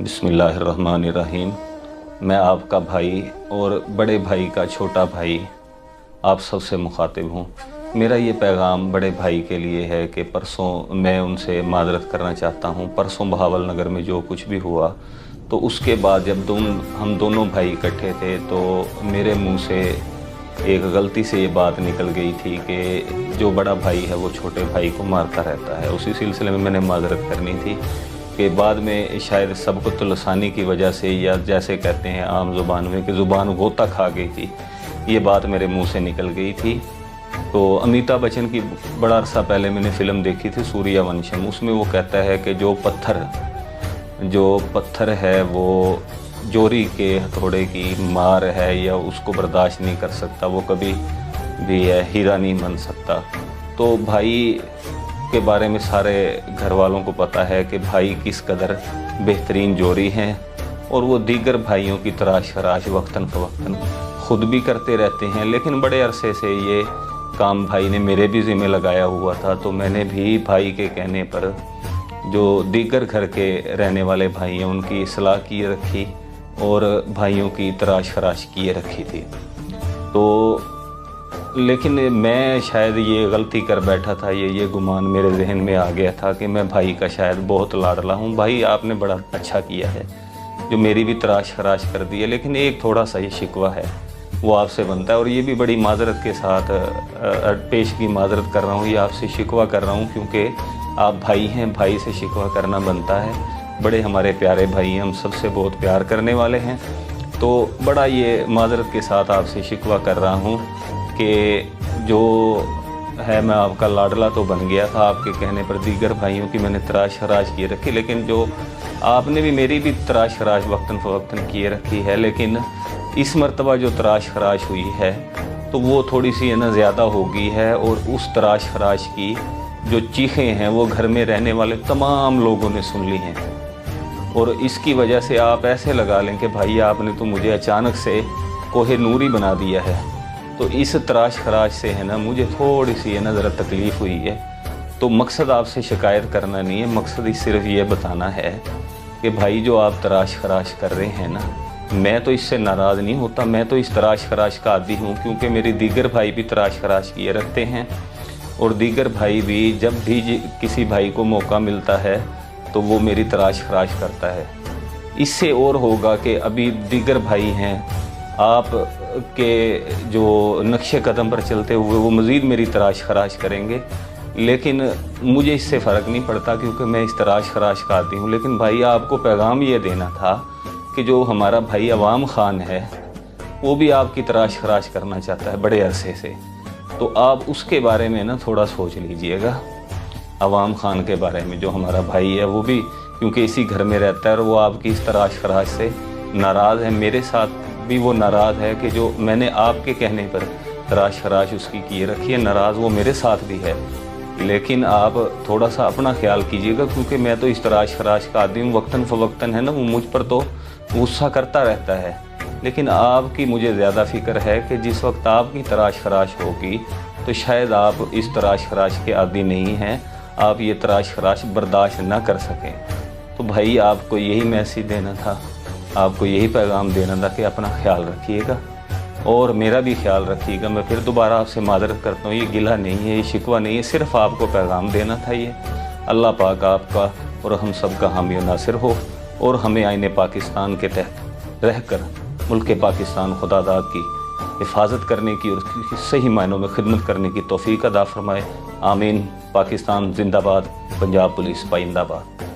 बिस्मिल्लाहिर्रहमानिर्रहीम। मैं आपका भाई और बड़े भाई का छोटा भाई आप सबसे मुखातिब हूँ। मेरा ये पैगाम बड़े भाई के लिए है कि परसों मैं उनसे माज़रत करना चाहता हूँ। परसों बहावल नगर में जो कुछ भी हुआ, तो उसके बाद जब हम दोनों भाई इकट्ठे थे तो मेरे मुंह से एक गलती से ये बात निकल गई थी कि जो बड़ा भाई है वो छोटे भाई को मारता रहता है। उसी सिलसिले में मैंने माज़रत करनी थी कि बाद में शायद सबक़त लसानी की वजह से, या जैसे कहते हैं आम ज़ुबान में कि ज़ुबान गोता खा गई थी, ये बात मेरे मुंह से निकल गई थी। तो अमिताभ बच्चन की बड़ा अरसा पहले मैंने फ़िल्म देखी थी सूर्यवंशम। उसमें वो कहता है कि जो पत्थर है वो जोरी के हथौड़े की मार है या उसको बर्दाश्त नहीं कर सकता, वो कभी भी हीरा नहीं बन सकता। तो भाई के बारे में सारे घर वालों को पता है कि भाई किस कदर बेहतरीन जोरी हैं, और वो दीगर भाइयों की तराश खराश वक्तन फ़वक्तन ख़ुद भी करते रहते हैं। लेकिन बड़े अरसे से ये काम भाई ने मेरे भी ज़िम्मे लगाया हुआ था, तो मैंने भी भाई के कहने पर जो दीगर घर के रहने वाले भाई हैं उनकी इस्लाह किए रखी और भाइयों की तराश खराश किए रखी थी। तो लेकिन मैं शायद ये गलती कर बैठा था, ये गुमान मेरे जहन में आ गया था कि मैं भाई का शायद बहुत लाडला हूँ। भाई आपने बड़ा अच्छा किया है जो मेरी भी तराश खराश कर दी है, लेकिन एक थोड़ा सा ये शिकवा है वो आपसे बनता है, और ये भी बड़ी माज़रत के साथ पेश की माज़रत कर रहा हूँ। ये आपसे शिकवा कर रहा हूँ क्योंकि आप भाई हैं, भाई से शिकवा करना बनता है। बड़े हमारे प्यारे भाई हैं, हम सबसे बहुत प्यार करने वाले हैं। तो बड़ा ये माज़रत के साथ आपसे शिकवा कर रहा हूँ कि जो है मैं आपका लाडला तो बन गया था, आपके कहने पर दीगर भाइयों की मैंने तराश खराश किए रखी, लेकिन जो आपने भी मेरी भी तराश खराश वक्तन फ़वक्तन किए रखी है। लेकिन इस मर्तबा जो तराश खराश हुई है तो वो थोड़ी सी है ना ज़्यादा हो गई है, और उस तराश खराश की जो चीखें हैं वो घर में रहने वाले तमाम लोगों ने सुन ली हैं, और इसकी वजह से आप ऐसे लगा लें कि भाई आपने तो मुझे अचानक से कोहे नूरी बना दिया है। तो इस तराश खराश से है ना मुझे थोड़ी सी है ना ज़रा तकलीफ़ हुई है। तो मकसद आपसे शिकायत करना नहीं है, मकसद ही सिर्फ ये बताना है कि भाई जो आप तराश खराश कर रहे हैं ना, मैं तो इससे नाराज़ नहीं होता। मैं तो इस तराश खराश का आदी हूँ क्योंकि मेरे दीगर भाई भी तराश खराश किए रखते हैं, और दीगर भाई भी जब भी किसी भाई को मौका मिलता है तो वो मेरी तराश खराश करता है। इससे और होगा कि अभी दीगर भाई हैं आप के जो नक्शे कदम पर चलते हुए वो मज़ीद मेरी तराश खराश करेंगे, लेकिन मुझे इससे फ़र्क नहीं पड़ता क्योंकि मैं इस तराश खराश का आती हूँ। लेकिन भाई आपको पैगाम ये देना था कि जो हमारा भाई अवाम ख़ान है वो भी आपकी तराश खराश करना चाहता है बड़े अरसे से, तो आप उसके बारे में ना थोड़ा सोच लीजिएगा। अवाम ख़ान के बारे में जो हमारा भाई है वो भी क्योंकि इसी घर में रहता है और वो आपकी इस तराश खराश से नाराज़ है। मेरे साथ भी वो नाराज़ है कि जो मैंने आपके कहने पर तराश खराश उसकी किए रखी है, नाराज़ वो मेरे साथ भी है। लेकिन आप थोड़ा सा अपना ख्याल कीजिएगा क्योंकि मैं तो इस तराश खराश का आदमी हूँ। वक्तन फ़वक्तन है ना वो मुझ पर तो गुस्सा करता रहता है, लेकिन आपकी मुझे ज़्यादा फ़िक्र है कि जिस वक्त आपकी तराश खराश होगी तो शायद आप इस तराश खराश के आदी नहीं हैं, आप ये तराश खराश बर्दाश्त ना कर सकें। तो भाई आपको यही मैसेज देना था, आपको यही पैगाम देना था कि अपना ख्याल रखिएगा और मेरा भी ख्याल रखिएगा। मैं फिर दोबारा आपसे माज़रत करता हूँ, ये गिला नहीं है, ये शिकवा नहीं है, सिर्फ़ आपको पैगाम देना था ये। अल्लाह पाक आपका और हम सब का हामी व नासिर हो, और हमें आईने पाकिस्तान के तहत रहकर मुल्क पाकिस्तान खुदादाद की हिफाजत करने की और उसकी सही मायनों में खिदमत करने की तौफीक अता फरमाए। आमीन। पाकिस्तान जिंदाबाद, पंजाब पुलिस पाइंदाबाद।